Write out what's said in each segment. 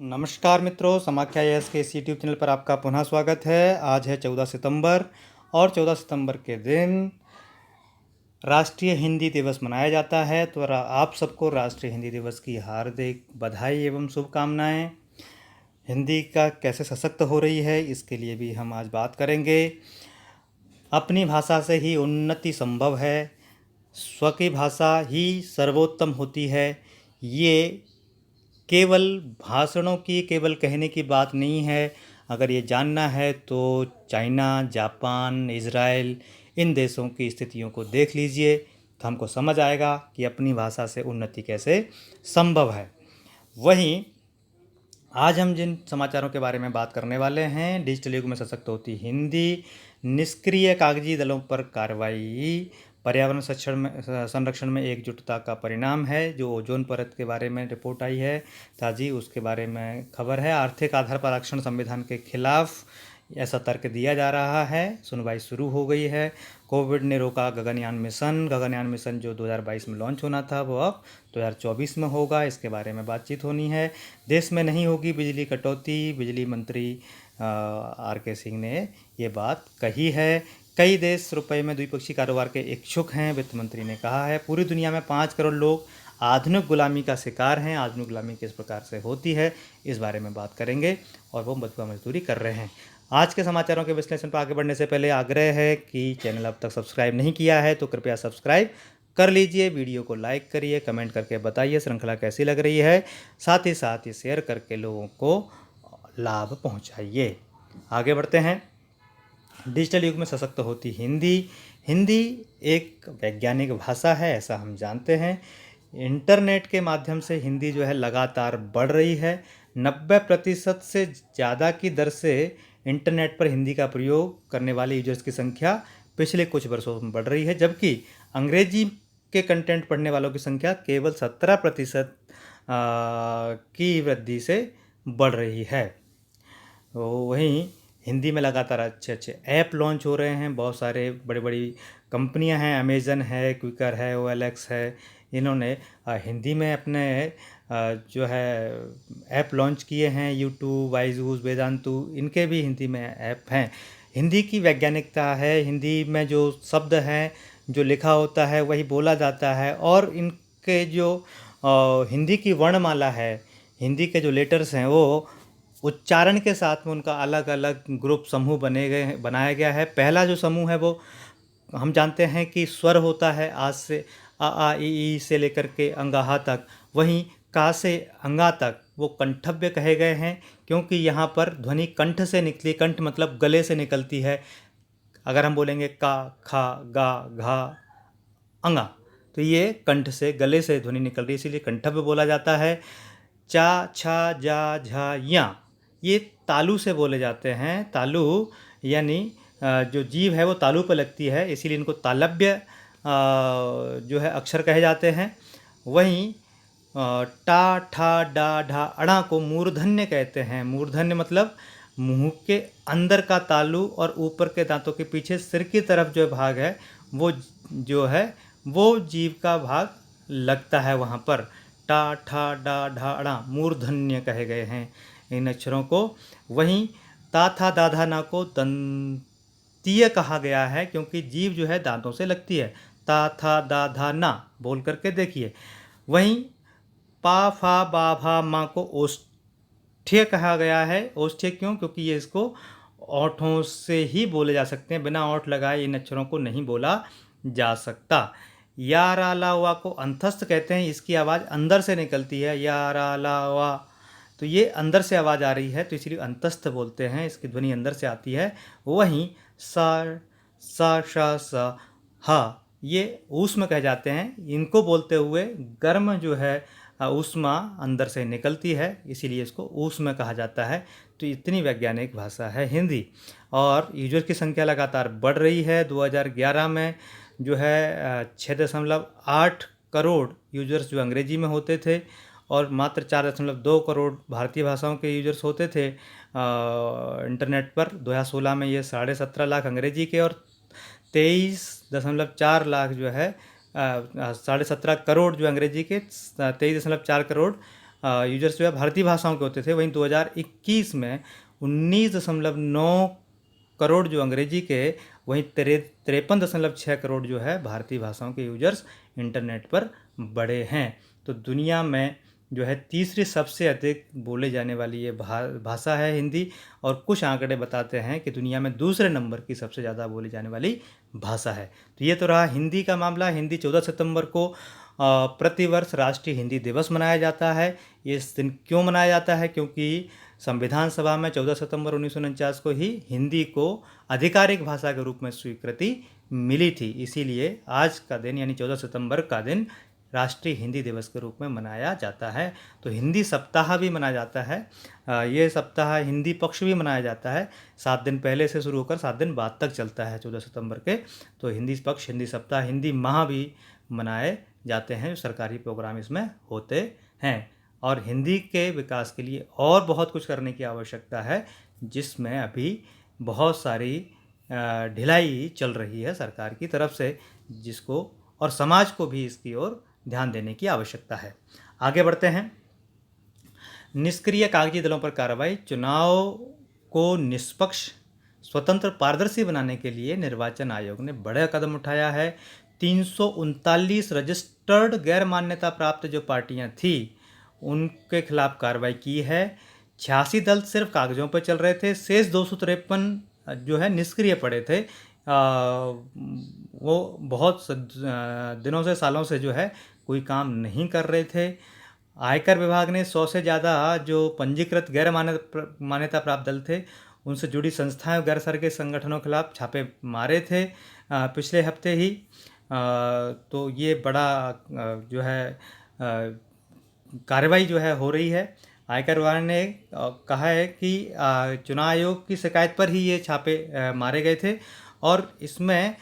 नमस्कार मित्रों, समाख्या यस के इस यूट्यूब चैनल पर आपका पुनः स्वागत है। आज है 14 सितंबर और 14 सितंबर के दिन राष्ट्रीय हिंदी दिवस मनाया जाता है। तो आप सबको राष्ट्रीय हिंदी दिवस की हार्दिक बधाई एवं शुभकामनाएं। हिंदी का कैसे सशक्त हो रही है, इसके लिए भी हम आज बात करेंगे। अपनी भाषा से ही उन्नति संभव है, स्व की भाषा ही सर्वोत्तम होती है। ये केवल भाषणों की, केवल कहने की बात नहीं है। अगर ये जानना है तो चाइना, जापान, इज़राइल, इन देशों की स्थितियों को देख लीजिए, तो हमको समझ आएगा कि अपनी भाषा से उन्नति कैसे संभव है। वहीं आज हम जिन समाचारों के बारे में बात करने वाले हैं, डिजिटल युग में सशक्त होती हिंदी, निष्क्रिय कागजी दलों पर कार्रवाई, पर्यावरण संरक्षण में एकजुटता का परिणाम है। जो ओजोन परत के बारे में रिपोर्ट आई है ताज़ी, उसके बारे में खबर है। आर्थिक आधार पर आरक्षण संविधान के खिलाफ ऐसा तर्क दिया जा रहा है। सुनवाई शुरू हो गई है। कोविड ने रोका गगनयान मिशन। गगनयान मिशन जो 2022 में लॉन्च होना था, वो अब 2024 में होगा। इसके बारे में बातचीत होनी है। देश में नहीं होगी बिजली कटौती, बिजली मंत्री आर के सिंह ने ये बात कही है। कई देश रुपए में द्विपक्षीय कारोबार के इच्छुक हैं, वित्त मंत्री ने कहा है। पूरी दुनिया में 5 करोड़ लोग आधुनिक गुलामी का शिकार हैं। आधुनिक गुलामी किस प्रकार से होती है, इस बारे में बात करेंगे। और वो बथुआ मजदूरी कर रहे हैं। आज के समाचारों के विश्लेषण पर आगे बढ़ने से पहले आग्रह है कि चैनल अब तक सब्सक्राइब नहीं किया है तो कृपया सब्सक्राइब कर लीजिए। वीडियो को लाइक करिए, कमेंट करके बताइए श्रृंखला कैसी लग रही है। साथ ही शेयर करके लोगों को लाभ पहुंचाइए। आगे बढ़ते हैं। डिजिटल युग में सशक्त होती हिंदी। हिंदी एक वैज्ञानिक भाषा है, ऐसा हम जानते हैं। इंटरनेट के माध्यम से हिंदी जो है लगातार बढ़ रही है। 90% से ज़्यादा की दर से इंटरनेट पर हिंदी का प्रयोग करने वाले यूजर्स की संख्या पिछले कुछ वर्षों में बढ़ रही है, जबकि अंग्रेजी के कंटेंट पढ़ने वालों की संख्या केवल 17% की वृद्धि से बढ़ रही है। वहीं हिंदी में लगातार अच्छे अच्छे ऐप लॉन्च हो रहे हैं। बहुत सारे बड़ी बड़ी कंपनियां हैं, अमेज़न है, क्विकर है, OLX है। इन्होंने हिंदी में अपने जो है ऐप लॉन्च किए हैं। यूट्यूब, बाइजूस, वेदांतु, इनके भी हिंदी में ऐप हैं। हिंदी की वैज्ञानिकता है। हिंदी में जो शब्द हैं, जो लिखा होता है वही बोला जाता है। और इनके जो हिंदी की वर्णमाला है, हिंदी के जो लेटर्स हैं, वो उच्चारण के साथ में उनका अलग अलग ग्रुप, समूह बनाया गया है। पहला जो समूह है वो हम जानते हैं कि स्वर होता है। आज से आ ई से लेकर के अंगाहा तक। वहीं का से अंगा तक वो कंठव्य कहे गए हैं, क्योंकि यहाँ पर ध्वनि कंठ से निकली। कंठ मतलब गले से निकलती है। अगर हम बोलेंगे का, खा, गा, घा, अंगा, तो ये कंठ से, गले से ध्वनि निकल रही है, इसीलिए कंठव्य बोला जाता है। चा, छा, जा, झा, या, ये तालु से बोले जाते हैं। तालु यानी जो जीभ है वो तालु पर लगती है, इसीलिए इनको तालव्य जो है अक्षर कहे जाते हैं। वहीं टा, ठा, डा, ढा, अड़ा को मूर्धन्य कहते हैं। मूर्धन्य मतलब मुंह के अंदर का तालु और ऊपर के दांतों के पीछे सिर की तरफ जो भाग है, वो जो है वो जीभ का भाग लगता है वहाँ पर। टा, ठा, डा, ढा, अड़ा मूर्धन्य कहे गए हैं इन अक्षरों को। वहीं ता, था, दा, धा, ना को दंतीय कहा गया है, क्योंकि जीभ जो है दांतों से लगती है। ता, था, दा, धा, ना बोल करके देखिए। वहीं पा, फा, बा, भा, मा को ओष्ठ्य कहा गया है। ओष्ठ्य क्यों? क्योंकि ये इसको ओठों से ही बोले जा सकते हैं। बिना ओठ लगाए इन अक्षरों को नहीं बोला जा सकता। या, रा, ला, वा को अंतस्थ कहते हैं। इसकी आवाज़ अंदर से निकलती है। या, रा, ला, वा, तो ये अंदर से आवाज़ आ रही है, तो इसलिए अंतस्थ बोलते हैं। इसकी ध्वनि अंदर से आती है। वहीं सा, सा, शा, सा, हा, ये ऊष्म कह जाते हैं। इनको बोलते हुए गर्म जो है ऊष्मा अंदर से निकलती है, इसीलिए इसको ऊष्म कहा जाता है। तो इतनी वैज्ञानिक भाषा है हिंदी। और यूजर की संख्या लगातार बढ़ रही है। 2011 में जो है 6.8 करोड़ यूजर्स जो अंग्रेजी में होते थे, और मात्र 4.2 करोड़ भारतीय भाषाओं के यूजर्स होते थे इंटरनेट पर। 2016 में ये 17.5 लाख अंग्रेजी के और 23.4 लाख जो है 17.5 करोड़ जो अंग्रेजी के, 23.4 करोड़ यूजर्स जो है भारतीय भाषाओं के होते थे, वहीं 2021 में 19.9 करोड़ जो अंग्रेजी के, वहीं 53.6 करोड़ जो है भारतीय भाषाओं के यूजर्स इंटरनेट पर बढ़े हैं। तो दुनिया में जो है तीसरी सबसे अधिक बोले जाने वाली ये भाषा है हिंदी, और कुछ आंकड़े बताते हैं कि दुनिया में दूसरे नंबर की सबसे ज़्यादा बोली जाने वाली भाषा है। तो ये तो रहा हिंदी का मामला। हिंदी 14 सितंबर को प्रतिवर्ष राष्ट्रीय हिंदी दिवस मनाया जाता है। ये इस दिन क्यों मनाया जाता है? क्योंकि संविधान सभा में 14 सितंबर 1949 को ही हिंदी को आधिकारिक भाषा के रूप में स्वीकृति मिली थी। इसीलिए आज का दिन यानी 14 सितंबर का दिन राष्ट्रीय हिंदी दिवस के रूप में मनाया जाता है। तो हिंदी सप्ताह भी मनाया जाता है। ये सप्ताह हिंदी पक्ष भी मनाया जाता है। 7 दिन पहले से शुरू होकर 7 दिन बाद तक चलता है 14 सितंबर के। तो हिंदी पक्ष, हिंदी सप्ताह, हिंदी माह भी मनाए जाते हैं। सरकारी प्रोग्राम इसमें होते हैं। और हिंदी के विकास के लिए और बहुत कुछ करने की आवश्यकता है, जिसमें अभी बहुत सारी ढिलाई चल रही है सरकार की तरफ से, जिसको और समाज को भी इसकी ओर ध्यान देने की आवश्यकता है। आगे बढ़ते हैं। निष्क्रिय कागजी दलों पर कार्रवाई। चुनाव को निष्पक्ष, स्वतंत्र, पारदर्शी बनाने के लिए निर्वाचन आयोग ने बड़ा कदम उठाया है। 339 रजिस्टर्ड गैर मान्यता प्राप्त जो पार्टियां थी, उनके खिलाफ कार्रवाई की है। 86 दल सिर्फ कागजों पर चल रहे थे। शेष 253 जो है निष्क्रिय पड़े थे। वो बहुत दिनों से, सालों से जो है कोई काम नहीं कर रहे थे। आयकर विभाग ने 100 से ज़्यादा जो पंजीकृत गैर मान्यता प्राप्त दल थे, उनसे जुड़ी संस्थाएं, गैर सरकारी संगठनों के खिलाफ छापे मारे थे पिछले हफ्ते ही। तो ये बड़ा जो है कार्रवाई जो है हो रही है। आयकर विभाग ने कहा है कि चुनाव आयोग की शिकायत पर ही ये छापे मारे गए थे, और इसमें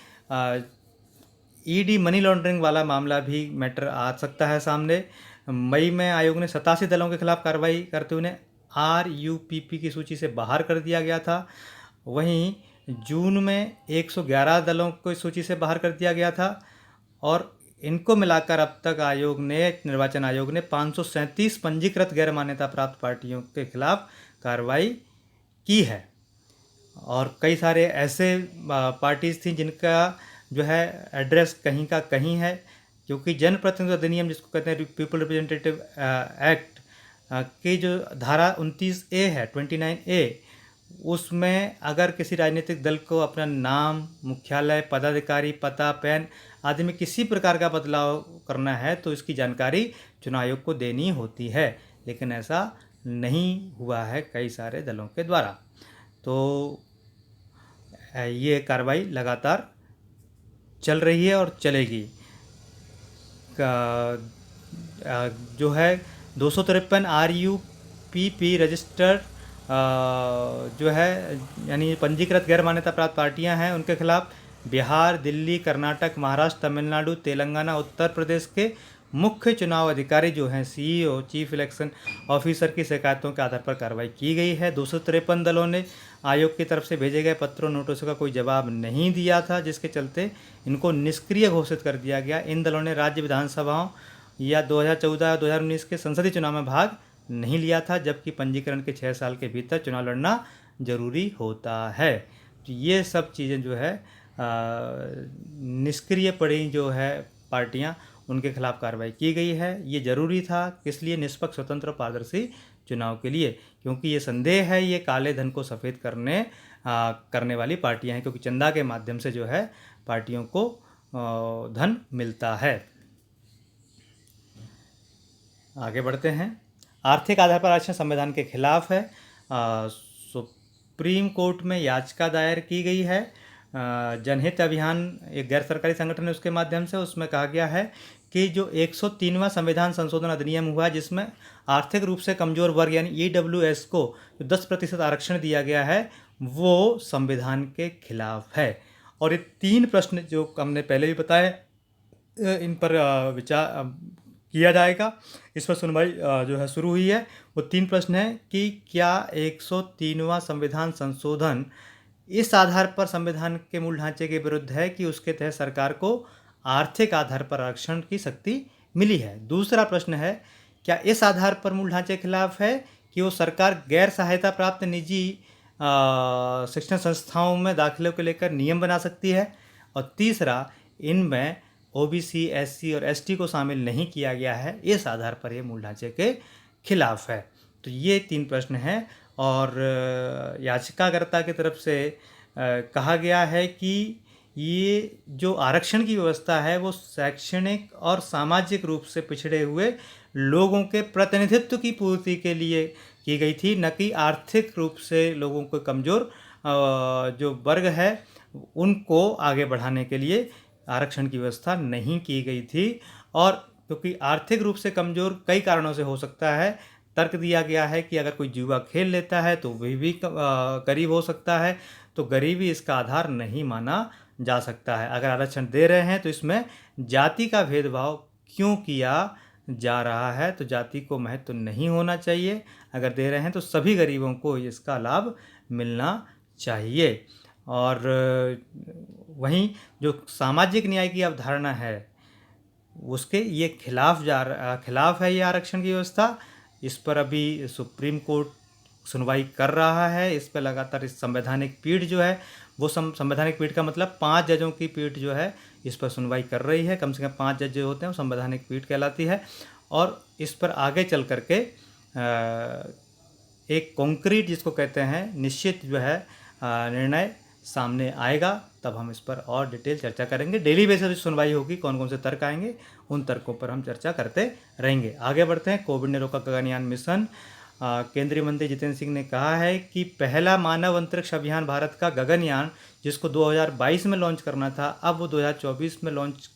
ईडी मनी लॉन्ड्रिंग वाला मामला भी मैटर आ सकता है सामने। मई में आयोग ने 87 दलों के खिलाफ कार्रवाई करते हुए RUPP की सूची से बाहर कर दिया गया था। वहीं जून में 111 दलों को इस सूची से बाहर कर दिया गया था, और इनको मिलाकर अब तक निर्वाचन आयोग ने 537 पंजीकृत गैर मान्यता प्राप्त पार्टियों के खिलाफ कार्रवाई की है। और कई सारे ऐसे पार्टीज थी जिनका जो है एड्रेस कहीं का कहीं है, क्योंकि जनप्रतिनिधित्व अधिनियम, जिसको कहते हैं पीपल रिप्रेजेंटेटिव एक्ट की जो धारा 29A है, 29A, उसमें अगर किसी राजनीतिक दल को अपना नाम, मुख्यालय, पदाधिकारी, पता, पैन आदि में किसी प्रकार का बदलाव करना है तो इसकी जानकारी चुनाव आयोग को देनी होती है, लेकिन ऐसा नहीं हुआ है कई सारे दलों के द्वारा। तो ये कार्रवाई लगातार चल रही है और चलेगी। जो है 253 RUPP रजिस्टर्ड जो है यानी पंजीकृत गैर मान्यता प्राप्त पार्टियां हैं, उनके खिलाफ बिहार, दिल्ली, कर्नाटक, महाराष्ट्र, तमिलनाडु, तेलंगाना, उत्तर प्रदेश के मुख्य चुनाव अधिकारी जो हैं CEO, चीफ इलेक्शन ऑफिसर की शिकायतों के आधार पर कार्रवाई की गई है। 253 दलों ने आयोग की तरफ से भेजे गए पत्रों, नोटिसों का कोई जवाब नहीं दिया था, जिसके चलते इनको निष्क्रिय घोषित कर दिया गया। इन दलों ने राज्य विधानसभाओं या 2014 या 2019 के संसदीय चुनाव में भाग नहीं लिया था, जबकि पंजीकरण के 6 साल के भीतर चुनाव लड़ना जरूरी होता है। तो ये सब चीज़ें जो है निष्क्रिय पड़ी जो है पार्टियां, उनके खिलाफ कार्रवाई की गई है। ये जरूरी था, किस लिए? निष्पक्ष, स्वतंत्र, पारदर्शी चुनाव के लिए, क्योंकि ये संदेह है ये काले धन को सफ़ेद करने वाली पार्टियां हैं, क्योंकि चंदा के माध्यम से जो है पार्टियों को धन मिलता है। आगे बढ़ते हैं। आर्थिक आधार पर आरक्षण संविधान के खिलाफ है। सुप्रीम कोर्ट में याचिका दायर की गई है। जनहित अभियान एक गैर सरकारी संगठन है, उसके माध्यम से उसमें कहा गया है कि जो 103वां संविधान संशोधन अधिनियम हुआ, जिसमें आर्थिक रूप से कमजोर वर्ग यानी EWS को 10% आरक्षण दिया गया है, वो संविधान के खिलाफ है। और ये 3 प्रश्न जो हमने पहले भी बताए, इन पर विचार किया जाएगा। इस पर सुनवाई जो है शुरू हुई है। वो 3 प्रश्न है कि क्या 103वां संविधान संशोधन इस आधार पर संविधान के मूल ढांचे के विरुद्ध है कि उसके तहत सरकार को आर्थिक आधार पर आरक्षण की शक्ति मिली है। दूसरा प्रश्न है क्या इस आधार पर मूल ढांचे के खिलाफ है कि वो सरकार गैर सहायता प्राप्त निजी शिक्षण संस्थाओं में दाखिलों को लेकर नियम बना सकती है? और तीसरा, इनमें ओबीसी, एससी और एसटी को शामिल नहीं किया गया है, इस आधार पर ये मूल ढांचे के खिलाफ है। तो ये 3 प्रश्न हैं और याचिकाकर्ता की तरफ से कहा गया है कि ये जो आरक्षण की व्यवस्था है वो शैक्षणिक और सामाजिक रूप से पिछड़े हुए लोगों के प्रतिनिधित्व की पूर्ति के लिए की गई थी, न कि आर्थिक रूप से लोगों को कमज़ोर जो वर्ग है उनको आगे बढ़ाने के लिए आरक्षण की व्यवस्था नहीं की गई थी। और क्योंकि आर्थिक रूप से कमज़ोर कई कारणों से हो सकता है, तर्क दिया गया है कि अगर कोई जुआ खेल लेता है तो वह भी गरीब हो सकता है, तो गरीबी इसका आधार नहीं माना जा सकता है। अगर आरक्षण दे रहे हैं तो इसमें जाति का भेदभाव क्यों किया जा रहा है? तो जाति को महत्व नहीं होना चाहिए। अगर दे रहे हैं तो सभी गरीबों को इसका लाभ मिलना चाहिए। और वहीं जो सामाजिक न्याय की अवधारणा है उसके ये खिलाफ है ये आरक्षण की व्यवस्था। इस पर अभी सुप्रीम कोर्ट सुनवाई कर रहा है। इस पर लगातार इस संवैधानिक पीठ जो है वो संवैधानिक पीठ का मतलब 5 जजों की पीठ जो है इस पर सुनवाई कर रही है। कम से कम 5 जज जो होते हैं वो संवैधानिक पीठ कहलाती है। और इस पर आगे चल करके एक कॉन्क्रीट जिसको कहते हैं निश्चित जो है निर्णय सामने आएगा, तब हम इस पर और डिटेल चर्चा करेंगे। डेली बेसिस पर सुनवाई होगी, कौन कौन से तर्क आएंगे उन तर्कों पर हम चर्चा करते रहेंगे। आगे बढ़ते हैं। कोविड ने रोका गगनयान मिशन। केंद्रीय मंत्री जितेंद्र सिंह ने कहा है कि पहला मानव अंतरिक्ष अभियान भारत का गगनयान, जिसको 2022 में लॉन्च करना था, अब वो 2024 में लॉन्च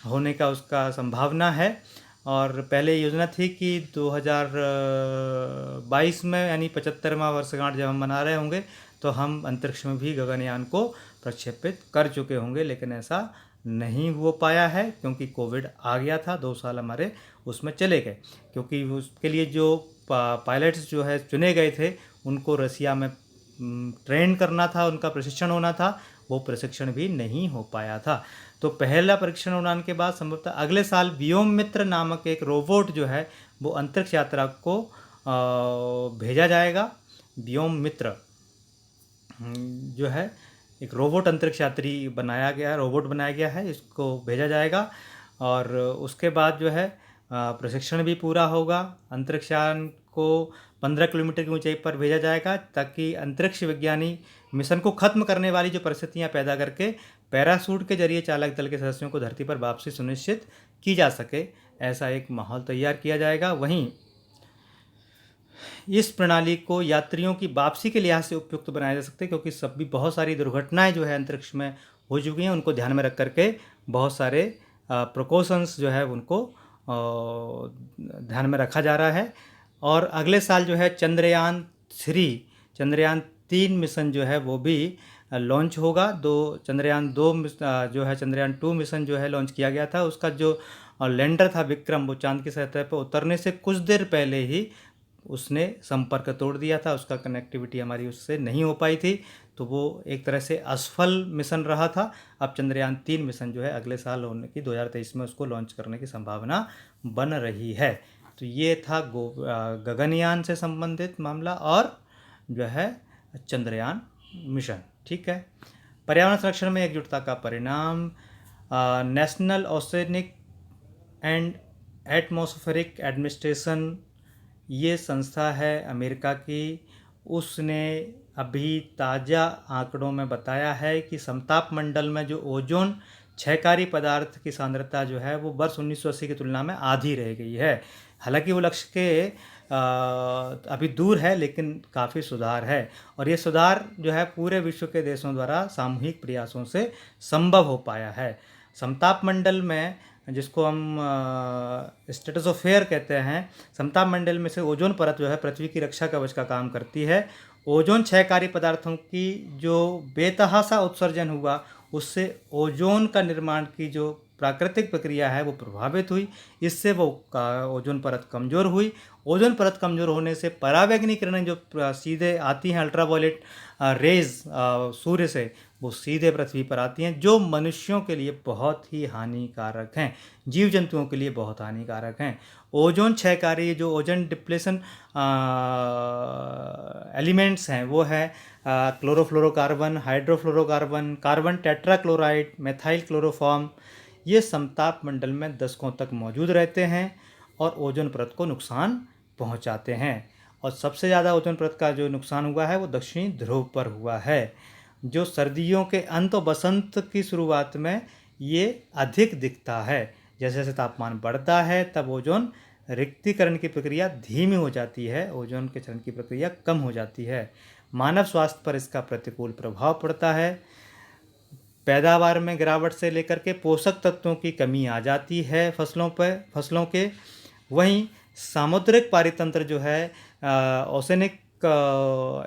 होने का उसका संभावना है। और पहले योजना थी कि 2022 में यानी 75वां वर्षगांठ जब हम मना रहे होंगे तो हम अंतरिक्ष में भी गगनयान को प्रक्षेपित कर चुके होंगे, लेकिन ऐसा नहीं हो पाया है क्योंकि कोविड आ गया था। 2 साल हमारे उसमें चले गए, क्योंकि उसके लिए जो पायलट्स जो है चुने गए थे उनको रसिया में ट्रेन करना था, उनका प्रशिक्षण होना था, वो प्रशिक्षण भी नहीं हो पाया था। तो पहला परीक्षण उड़ान के बाद संभवतः अगले साल व्योम मित्र नामक एक रोबोट जो है वो अंतरिक्ष यात्रा को भेजा जाएगा। व्योम मित्र जो है एक रोबोट अंतरिक्ष यात्री रोबोट बनाया गया है, इसको भेजा जाएगा। और उसके बाद जो है प्रशिक्षण भी पूरा होगा। अंतरिक्षयान को 15 किलोमीटर की ऊंचाई पर भेजा जाएगा ताकि अंतरिक्ष विज्ञानी मिशन को खत्म करने वाली जो परिस्थितियां पैदा करके पैराशूट के जरिए चालक दल के सदस्यों को धरती पर वापसी सुनिश्चित की जा सके, ऐसा एक माहौल तैयार किया जाएगा। वहीं इस प्रणाली को यात्रियों की वापसी के लिहाज से उपयुक्त बनाया जा सकता है, क्योंकि सभी बहुत सारी दुर्घटनाएं जो है अंतरिक्ष में हो चुकी हैं, उनको ध्यान में रख करके बहुत सारे प्रिकॉशंस जो है उनको ध्यान में रखा जा रहा है। और अगले साल जो है चंद्रयान 3 मिशन जो है वो भी लॉन्च होगा। चंद्रयान 2 जो है चंद्रयान 2 मिशन जो है लॉन्च किया गया था, उसका जो लैंडर था विक्रम, वो चांद की सतह पर उतरने से कुछ देर पहले ही उसने संपर्क तोड़ दिया था, उसका कनेक्टिविटी हमारी उससे नहीं हो पाई थी, तो वो एक तरह से असफल मिशन रहा था। अब चंद्रयान 3 मिशन जो है अगले साल होने की 2023 में उसको लॉन्च करने की संभावना बन रही है। तो ये था गगनयान से संबंधित मामला और जो है चंद्रयान मिशन। ठीक है। पर्यावरण संरक्षण में एकजुटता का परिणाम। National oceanic and atmospheric administration, ये संस्था है अमेरिका की, उसने अभी ताज़ा आंकड़ों में बताया है कि समताप मंडल में जो ओजोन क्षयकारी पदार्थ की सांद्रता जो है वो वर्ष 1980 की तुलना में आधी रह गई है। हालांकि वो लक्ष्य के अभी दूर है, लेकिन काफ़ी सुधार है। और ये सुधार जो है पूरे विश्व के देशों द्वारा सामूहिक प्रयासों से संभव हो पाया है। समताप मंडल में, जिसको हम स्ट्रेटोस्फेयर कहते हैं, समताप मंडल में से ओजोन परत जो है पृथ्वी की रक्षा कवच का काम करती है। ओजोन क्षयकारी पदार्थों की जो बेतहाशा उत्सर्जन हुआ उससे ओजोन का निर्माण की जो प्राकृतिक प्रक्रिया है वो प्रभावित हुई। इससे वो ओजोन परत कमज़ोर हुई। ओजोन परत कमज़ोर होने से परावैंगनी किरणें जो सीधे आती हैं अल्ट्रावायलेट रेज सूर्य से, वो सीधे पृथ्वी पर आती हैं, जो मनुष्यों के लिए बहुत ही हानिकारक हैं, जीव जंतुओं के लिए बहुत हानिकारक हैं। ओजोन क्षयकारी जो ओजोन डिप्लेशन एलिमेंट्स हैं वो है chlorofluorocarbon, hydrofluorocarbon, carbon tetrachloride, methyl chloroform. ये समताप मंडल में दशकों तक मौजूद रहते हैं और ओजोन परत को नुकसान पहुंचाते हैं। और सबसे ज़्यादा ओजोन परत का जो नुकसान हुआ है वो दक्षिणी ध्रुव पर हुआ है, जो सर्दियों के अंत और बसंत की शुरुआत में ये अधिक दिखता है। जैसे जैसे तापमान बढ़ता है तब ओजोन रिक्तीकरण की प्रक्रिया धीमी हो जाती है, ओजोन के क्षरण की प्रक्रिया कम हो जाती है। मानव स्वास्थ्य पर इसका प्रतिकूल प्रभाव पड़ता है। पैदावार में गिरावट से लेकर के पोषक तत्वों की कमी आ जाती है फसलों के। वहीं सामुद्रिक पारितंत्र जो है ओशनिक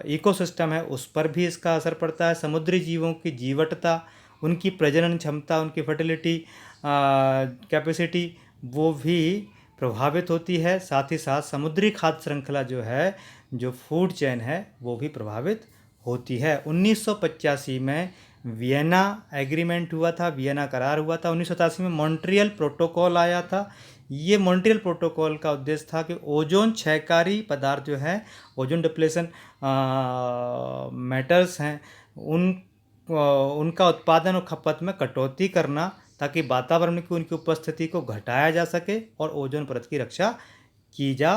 इकोसिस्टम है, उस पर भी इसका असर पड़ता है। समुद्री जीवों की जीवटता, उनकी प्रजनन क्षमता, उनकी फर्टिलिटी कैपेसिटी वो भी प्रभावित होती है। साथ ही साथ समुद्री खाद्य श्रृंखला जो है, जो फूड चेन है, वो भी प्रभावित होती है। 1985 में वियना एग्रीमेंट हुआ था, वियना करार हुआ था। 1987 में मॉन्ट्रियल प्रोटोकॉल आया था। ये मॉन्ट्रियल प्रोटोकॉल का उद्देश्य था कि ओजोन क्षयकारी पदार्थ जो है, ओजोन डिप्लेशन मैटर्स हैं, उनका उत्पादन और खपत में कटौती करना, ताकि वातावरण की उनकी उपस्थिति को घटाया जा सके और ओजोन परत की रक्षा की जा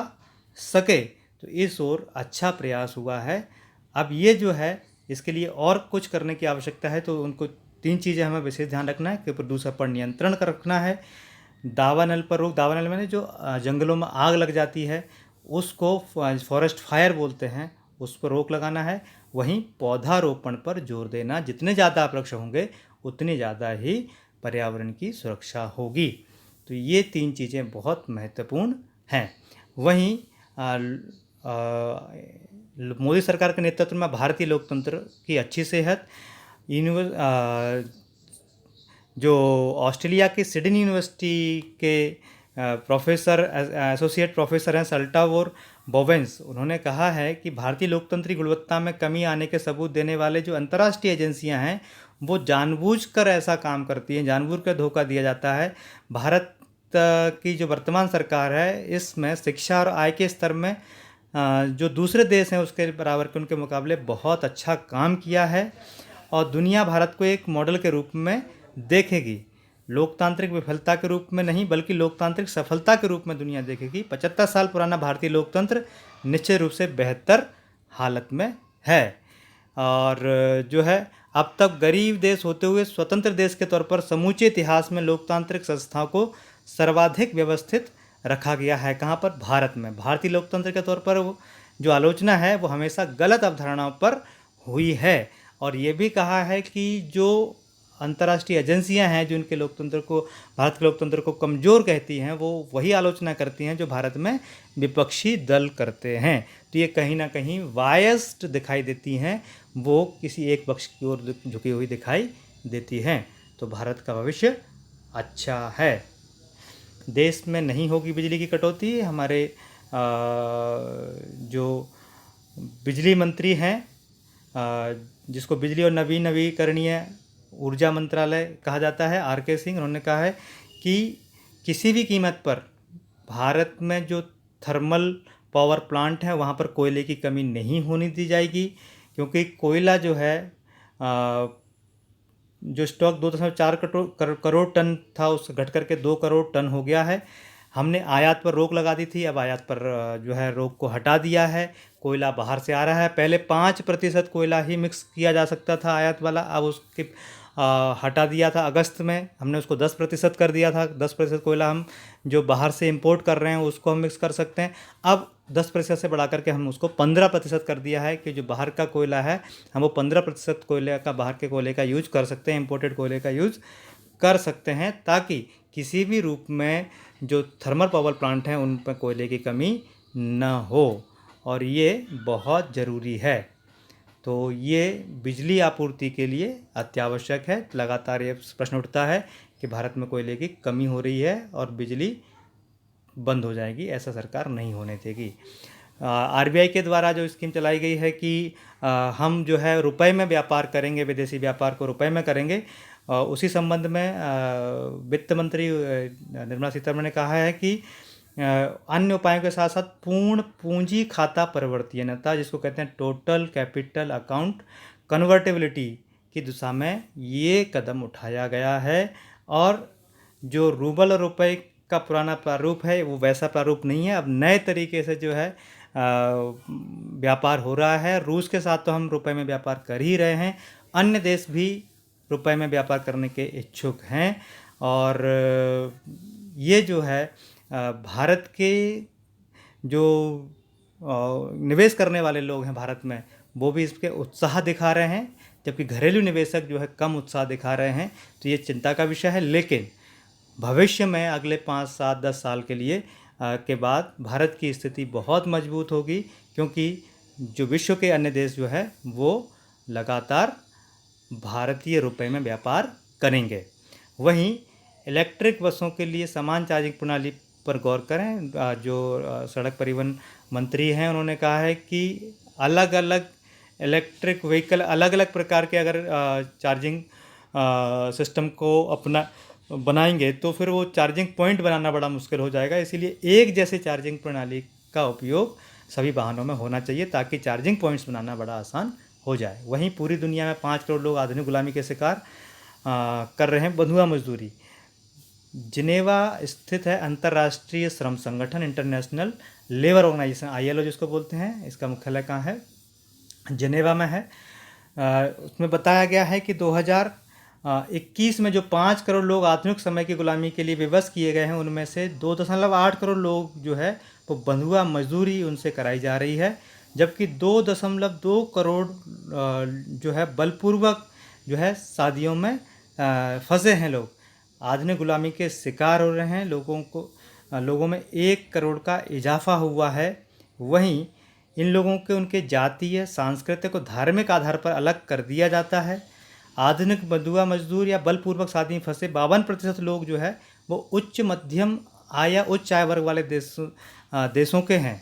सके। तो इस ओर अच्छा प्रयास हुआ है। अब ये जो है, इसके लिए और कुछ करने की आवश्यकता है। तो उनको 3 चीज़ें हमें विशेष ध्यान रखना है कि प्रदूषण पर नियंत्रण कर रखना है, दावानल पर रोक, दावानल में जो जंगलों में आग लग जाती है उसको फॉरेस्ट फायर बोलते हैं, उस पर रोक लगाना है। वहीं पौधारोपण पर जोर देना, जितने ज़्यादा वृक्ष होंगे उतनी ज़्यादा ही पर्यावरण की सुरक्षा होगी। तो ये 3 चीज़ें बहुत महत्वपूर्ण हैं। वहीं मोदी सरकार के नेतृत्व में भारतीय लोकतंत्र की अच्छी सेहत, जो ऑस्ट्रेलिया के सिडनी यूनिवर्सिटी के एसोसिएट प्रोफेसर हैं सल्टावोर बोवेंस, उन्होंने कहा है कि भारतीय लोकतंत्र की गुणवत्ता में कमी आने के सबूत देने वाले जो अंतर्राष्ट्रीय एजेंसियां हैं वो जानबूझकर ऐसा काम करती हैं, जानबूझकर धोखा दिया जाता है। भारत की जो वर्तमान सरकार है, इसमें शिक्षा और आय के स्तर में जो दूसरे देश हैं उसके बराबर के, उनके मुकाबले बहुत अच्छा काम किया है और दुनिया भारत को एक मॉडल के रूप में देखेगी। लोकतांत्रिक विफलता के रूप में नहीं, बल्कि लोकतांत्रिक सफलता के रूप में दुनिया देखेगी। 75 साल पुराना भारतीय लोकतंत्र निश्चित रूप से बेहतर हालत में है। और जो है, अब तक गरीब देश होते हुए स्वतंत्र देश के तौर पर समूचे इतिहास में लोकतांत्रिक संस्थाओं को सर्वाधिक व्यवस्थित रखा गया है। कहाँ पर? भारत में। भारतीय लोकतंत्र के तौर पर जो आलोचना है वो हमेशा गलत अवधारणाओं पर हुई है। और ये भी कहा है कि जो अंतर्राष्ट्रीय एजेंसियां हैं जो इनके लोकतंत्र को, भारत के लोकतंत्र को कमज़ोर कहती हैं, वो वही आलोचना करती हैं जो भारत में विपक्षी दल करते हैं। तो ये कहीं ना कहीं बायस्ड दिखाई देती हैं, वो किसी एक पक्ष की ओर झुकी हुई दिखाई देती हैं। तो भारत का भविष्य अच्छा है। देश में नहीं होगी बिजली की कटौती। हमारे जो बिजली मंत्री हैं, जिसको बिजली और नवीकरणीय ऊर्जा मंत्रालय कहा जाता है, आर.के. सिंह, उन्होंने कहा है कि किसी भी कीमत पर भारत में जो थर्मल पावर प्लांट हैं वहाँ पर कोयले की कमी नहीं होने दी जाएगी, क्योंकि कोयला जो है जो स्टॉक 2.4 करोड़ टन था उस घट करके 2 करोड़ टन हो गया है। हमने आयात पर रोक लगा दी थी, अब आयात पर जो है रोक को हटा दिया है। कोयला बाहर से आ रहा है। पहले 5% कोयला ही मिक्स किया जा सकता था आयात वाला, अब उसके हटा दिया था। अगस्त में हमने उसको 10% कर दिया था। 10% कोयला हम जो बाहर से इंपोर्ट कर रहे हैं उसको हम मिक्स कर सकते हैं। अब 10% से बढ़ा करके हम उसको 15% कर दिया है कि जो बाहर का कोयला है हम वो 15% कोयले का, बाहर के कोयले का यूज कर सकते हैं, इंपोर्टेड कोयले का यूज कर सकते हैं, ताकि किसी भी रूप में जो थर्मल पावर प्लांट हैं उन पर कोयले की कमी न हो। और ये बहुत ज़रूरी है। तो ये बिजली आपूर्ति के लिए अत्यावश्यक है। लगातार ये प्रश्न उठता है कि भारत में कोयले की कमी हो रही है और बिजली बंद हो जाएगी, ऐसा सरकार नहीं होने देगी। आरबीआई के द्वारा जो स्कीम चलाई गई है कि हम जो है रुपए में व्यापार करेंगे, विदेशी व्यापार को रुपए में करेंगे, उसी संबंध में वित्त मंत्री निर्मला सीतारमण ने कहा है कि अन्य उपायों के साथ साथ पूर्ण पूंजी खाता परिवर्तनीयता, जिसको कहते हैं टोटल कैपिटल अकाउंट कन्वर्टेबिलिटी की दिशा में ये कदम उठाया गया है। और जो रूबल और रुपए का पुराना प्रारूप है वो वैसा प्रारूप नहीं है, अब नए तरीके से जो है व्यापार हो रहा है। रूस के साथ तो हम रुपए में व्यापार कर ही रहे हैं, अन्य देश भी रुपए में व्यापार करने के इच्छुक हैं। और ये जो है भारत के जो निवेश करने वाले लोग हैं भारत में, वो भी इसके उत्साह दिखा रहे हैं, जबकि घरेलू निवेशक जो है कम उत्साह दिखा रहे हैं। तो ये चिंता का विषय है। लेकिन भविष्य में अगले 5, 7, 10 साल के लिए के बाद भारत की स्थिति बहुत मजबूत होगी, क्योंकि जो विश्व के अन्य देश जो है वो लगातार भारतीय रुपए में व्यापार करेंगे। वहीं इलेक्ट्रिक बसों के लिए समान चार्जिंग प्रणाली पर गौर करें। जो सड़क परिवहन मंत्री हैं उन्होंने कहा है कि अलग अलग इलेक्ट्रिक व्हीकल अलग अलग प्रकार के अगर चार्जिंग सिस्टम को अपना बनाएंगे तो फिर वो चार्जिंग पॉइंट बनाना बड़ा मुश्किल हो जाएगा। इसीलिए एक जैसे चार्जिंग प्रणाली का उपयोग सभी वाहनों में होना चाहिए, ताकि चार्जिंग पॉइंट्स बनाना बड़ा आसान हो जाए। वहीं पूरी दुनिया में 5 करोड़ लोग आधुनिक गुलामी के शिकार कर रहे हैं बंधुआ मजदूरी। जिनेवा स्थित है अंतर्राष्ट्रीय श्रम संगठन, इंटरनेशनल लेबर ऑर्गेनाइजेशन, ILO जिसको बोलते हैं, इसका मुख्यालय कहाँ है? जिनेवा में है। उसमें बताया गया है कि 2021 में जो 5 करोड़ लोग आधुनिक समय की गुलामी के लिए विवश किए गए हैं, उनमें से 2.8 करोड़ लोग जो है वो बंधुआ मजदूरी उनसे कराई जा रही है, जबकि 2.2 करोड़ जो है बलपूर्वक जो है शादियों में फंसे हैं लोग, आधुनिक गुलामी के शिकार हो रहे हैं। लोगों में 1 करोड़ का इजाफा हुआ है। वहीं इन लोगों के उनके जातीय, सांस्कृतिक और धार्मिक आधार पर अलग कर दिया जाता है। आधुनिक बंधुआ मजदूर या बलपूर्वक शादी में फंसे 52% लोग जो है वो उच्च मध्यम आय या उच्च आय वर्ग वाले देशों के हैं।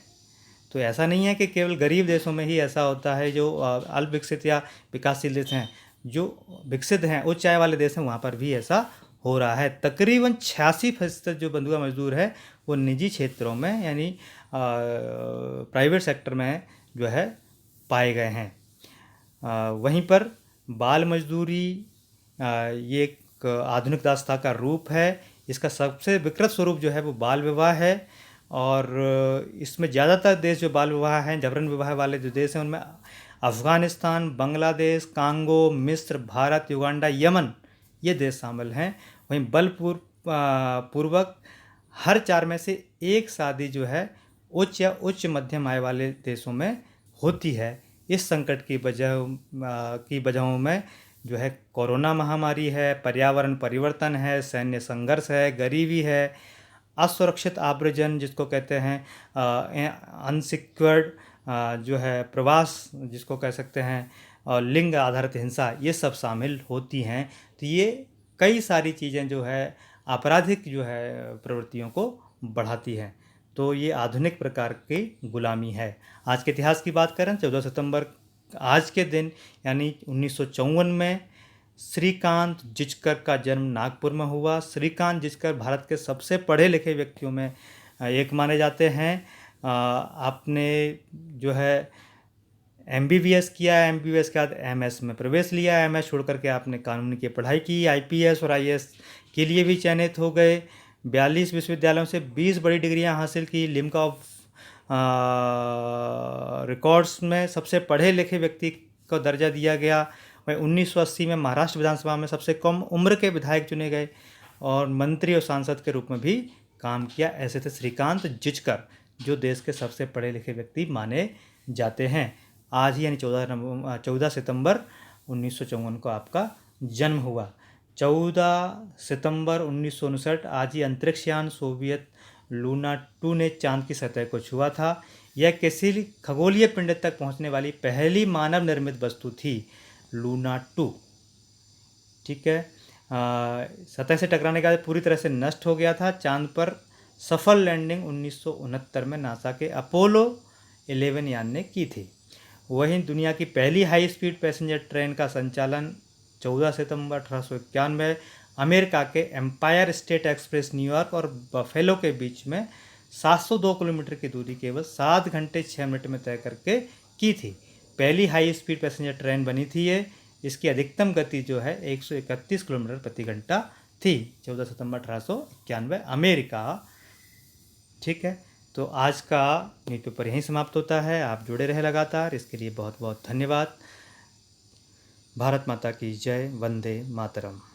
तो ऐसा नहीं है कि केवल गरीब देशों में ही ऐसा होता है। जो अल्प विकसित या विकासशील देश हैं, जो विकसित हैं, उच्च आय वाले देश हैं, वहाँ पर भी ऐसा हो रहा है। तकरीबन 86% जो बंधुआ मजदूर है वो निजी क्षेत्रों में यानी प्राइवेट सेक्टर में जो है पाए गए हैं। वहीं पर बाल मजदूरी ये एक आधुनिक दास्ता का रूप है। इसका सबसे विकृत स्वरूप जो है वो बाल विवाह है, और इसमें ज़्यादातर देश जो बाल विवाह हैं, जबरन विवाह वाले जो देश हैं, उनमें अफ़गानिस्तान, बांग्लादेश, कांगो, मिस्र, भारत, युगांडा, यमन ये देश शामिल हैं। वहीं बलपूर्वक हर 4 में से 1 शादी जो है उच्च या उच्च मध्यम आय वाले देशों में होती है। इस संकट की वजहों में जो है कोरोना महामारी है, पर्यावरण परिवर्तन है, सैन्य संघर्ष है, गरीबी है, असुरक्षित आव्रजन जिसको कहते हैं, अनसिक्योर्ड जो है प्रवास जिसको कह सकते हैं, और लिंग आधारित हिंसा, ये सब शामिल होती हैं। तो ये कई सारी चीज़ें जो है आपराधिक जो है प्रवृत्तियों को बढ़ाती हैं। तो ये आधुनिक प्रकार की गुलामी है। आज के इतिहास की बात करें, 14 सितंबर आज के दिन यानी 1954 में श्रीकांत जिचकर का जन्म नागपुर में हुआ। श्रीकांत जिचकर भारत के सबसे पढ़े लिखे व्यक्तियों में एक माने जाते हैं। आपने जो है MBBS किया, MBBS के बाद MS में प्रवेश लिया, MS छोड़ करके आपने कानून की पढ़ाई की, IPS और IAS के लिए भी चयनित हो गए। 42 विश्वविद्यालयों से 20 बड़ी डिग्रियां हासिल की। लिम्का ऑफ रिकॉर्ड्स में सबसे पढ़े लिखे व्यक्ति को दर्जा दिया गया। वहीं 1980 में महाराष्ट्र विधानसभा में सबसे कम उम्र के विधायक चुने गए और मंत्री और सांसद के रूप में भी काम किया। ऐसे थे श्रीकांत जिचकर, जो देश के सबसे पढ़े लिखे व्यक्ति माने जाते हैं। आज ही यानी 14 सितंबर 1954 को आपका जन्म हुआ। 14 सितंबर 1959 आज ही अंतरिक्ष यान सोवियत लूना 2 ने चांद की सतह को छुआ था। यह किसी खगोलीय पिंड तक पहुंचने वाली पहली मानव निर्मित वस्तु थी, लूना 2। ठीक है। सतह से टकराने के बाद पूरी तरह से नष्ट हो गया था। चांद पर सफल लैंडिंग 1969 में नासा के अपोलो 11 यान ने की थी। वहीं दुनिया की पहली हाई स्पीड पैसेंजर ट्रेन का संचालन 14 सितंबर 1891 अमेरिका के एम्पायर स्टेट एक्सप्रेस न्यूयॉर्क और बफेलो के बीच में 702 किलोमीटर की दूरी केवल 7 घंटे 6 मिनट में तय करके की थी। पहली हाई स्पीड पैसेंजर ट्रेन बनी थी ये। इसकी अधिकतम गति जो है 131 किलोमीटर प्रति घंटा थी। 14 सितंबर 1891 अमेरिका। ठीक है, तो आज का न्यूज़पेपर यहीं समाप्त होता है। आप जुड़े रहे लगातार, इसके लिए बहुत बहुत धन्यवाद। भारत माता की जय। वंदे मातरम।